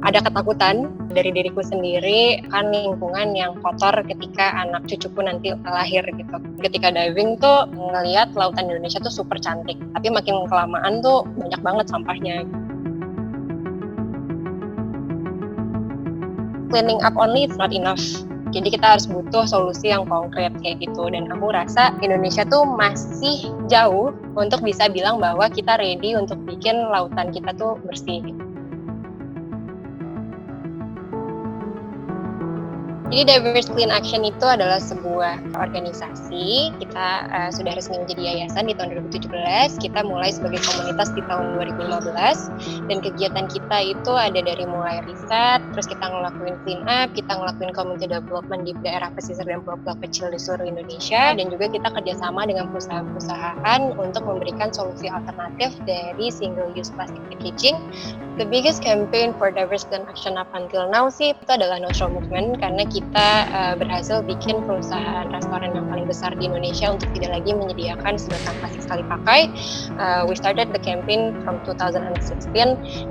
Ada ketakutan dari diriku sendiri kan lingkungan yang kotor ketika anak cucuku nanti lahir gitu. Ketika diving tuh ngelihat lautan Indonesia tuh super cantik, tapi makin kelamaan tuh banyak banget sampahnya. Cleaning up only is not enough. Jadi kita harus butuh solusi yang konkret kayak gitu. Dan aku rasa Indonesia tuh masih jauh untuk bisa bilang bahwa kita ready untuk bikin lautan kita tuh bersih. Jadi Diverse Clean Action itu adalah sebuah organisasi. Kita sudah resmi menjadi yayasan di tahun 2017. Kita mulai sebagai komunitas di tahun 2015. Dan kegiatan kita itu ada dari mulai riset, terus kita ngelakuin clean up, kita ngelakuin community development di daerah pesisir dan pulau-pulau kecil di seluruh Indonesia. Dan juga kita kerjasama dengan perusahaan-perusahaan untuk memberikan solusi alternatif dari single-use plastic packaging. The biggest campaign for Diverse Clean Action up until now sih itu adalah No Straw Movement, karena kita berhasil bikin perusahaan restoran yang paling besar di Indonesia untuk tidak lagi menyediakan sedotan plastik sekali pakai. We started the campaign from 2016.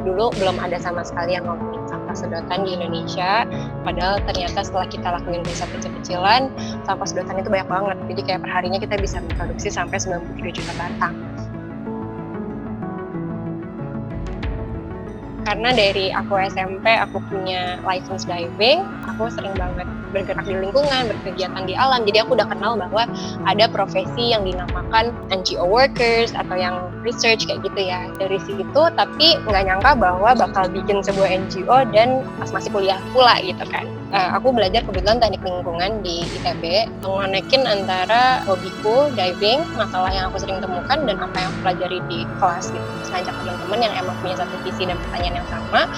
Dulu belum ada sama sekali yang ngomongin sampah sedotan di Indonesia, padahal ternyata setelah kita lakuin riset kecil-kecilan, sampah sedotan itu banyak banget. Jadi kayak perharinya kita bisa memproduksi sampai 93 juta batang. Karena dari aku SMP, aku punya license diving, aku sering banget bergerak di lingkungan, berkegiatan di alam. Jadi aku udah kenal bahwa ada profesi yang dinamakan NGO workers atau yang research kayak gitu ya. Dari situ, tapi nggak nyangka bahwa bakal bikin sebuah NGO dan pas masih kuliah pula gitu kan. Aku belajar kebetulan teknik lingkungan di ITB, mengonekin antara hobiku diving, masalah yang aku sering temukan, dan apa yang aku pelajari di kelas gitu. Ngajak teman-teman yang emang punya satu visi dan pertanyaan yang sama,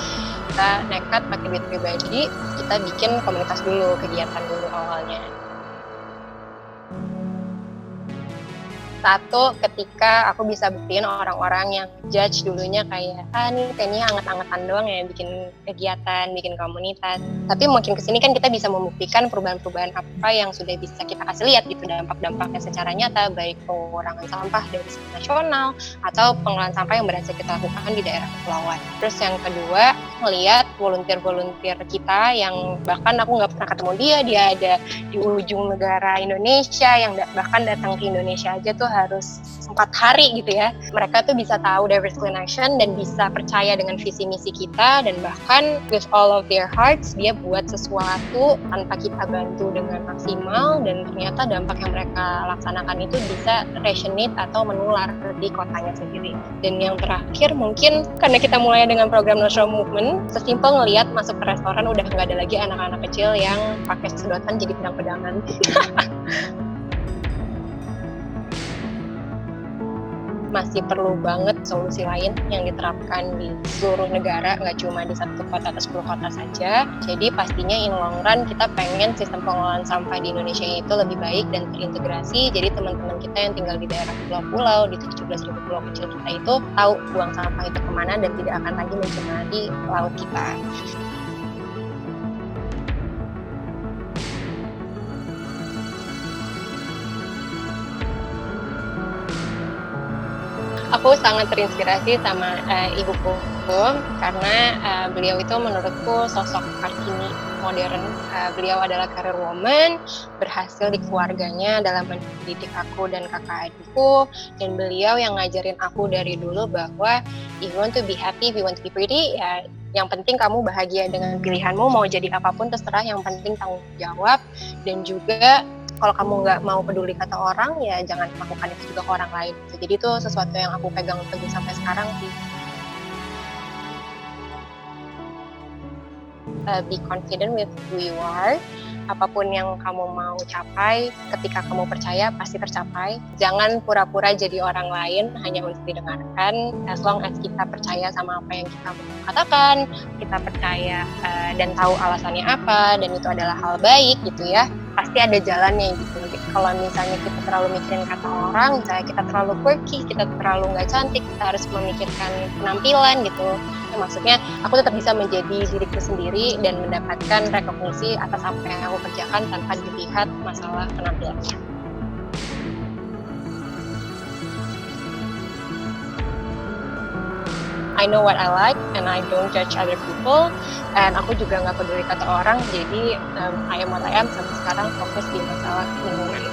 kita nekat pakai duit pribadi, kita bikin komunitas dulu, kegiatan dulu awalnya. Satu, ketika aku bisa buktiin orang-orang yang judge dulunya kayak, nih kayaknya anget-angetan doang ya bikin kegiatan, bikin komunitas. Tapi makin kesini kan kita bisa membuktikan perubahan-perubahan apa yang sudah bisa kita kasih lihat gitu, dampak-dampaknya secara nyata, baik pengurangan sampah dari segi nasional atau pengelolaan sampah yang berhasil kita lakukan di daerah kepulauan. Terus yang kedua, melihat volunteer-volunteer kita yang bahkan aku nggak pernah ketemu dia ada di ujung negara Indonesia, yang bahkan datang ke Indonesia aja tuh harus 4 hari gitu ya. Mereka tuh bisa tahu Diverse Clean Action dan bisa percaya dengan visi misi kita, dan bahkan with all of their hearts dia buat sesuatu tanpa kita bantu dengan maksimal, dan ternyata dampak yang mereka laksanakan itu bisa resonate atau menular di kotanya sendiri. Dan yang terakhir mungkin karena kita mulai dengan program No Straw Movement, sesimpel ngelihat masuk ke restoran udah nggak ada lagi anak-anak kecil yang pakai sedotan jadi pedang-pedangan. Masih perlu banget solusi lain yang diterapkan di seluruh negara, nggak cuma di 1 kota atau 10 kota saja. Jadi pastinya in long run kita pengen sistem pengelolaan sampah di Indonesia itu lebih baik dan terintegrasi. Jadi teman-teman kita yang tinggal di daerah pulau-pulau, di 17.000 pulau kecil kita itu tahu buang sampah itu kemana dan tidak akan lagi mencemari laut kita. Aku sangat terinspirasi sama ibuku karena beliau itu menurutku sosok Kartini modern. Beliau adalah career woman, berhasil di keluarganya dalam mendidik aku dan kakak adikku, dan beliau yang ngajarin aku dari dulu bahwa if you want to be happy, if you want to be pretty, ya yang penting kamu bahagia dengan pilihanmu, mau jadi apapun terserah, yang penting tanggung jawab. Dan juga kalau kamu nggak mau peduli kata orang, ya jangan lakukan itu juga ke orang lain. Jadi itu sesuatu yang aku pegang teguh sampai sekarang sih. Be confident with who you are. Apapun yang kamu mau capai, ketika kamu percaya pasti tercapai. Jangan pura-pura jadi orang lain hanya untuk didengarkan. As long as kita percaya sama apa yang kita mau katakan, kita percaya dan tahu alasannya apa, dan itu adalah hal baik gitu ya, pasti ada jalannya gitu. Kalau misalnya kita terlalu mikirin kata orang, misalnya kita terlalu quirky, kita terlalu nggak cantik, kita harus memikirkan penampilan gitu. Maksudnya aku tetap bisa menjadi diriku sendiri dan mendapatkan rekognisi atas apa yang aku kerjakan tanpa dilihat masalah penampilannya. I know what I like and I don't judge other people, and aku juga nggak peduli kata orang, jadi I am what I am sampai sekarang fokus di masalah lingkungan.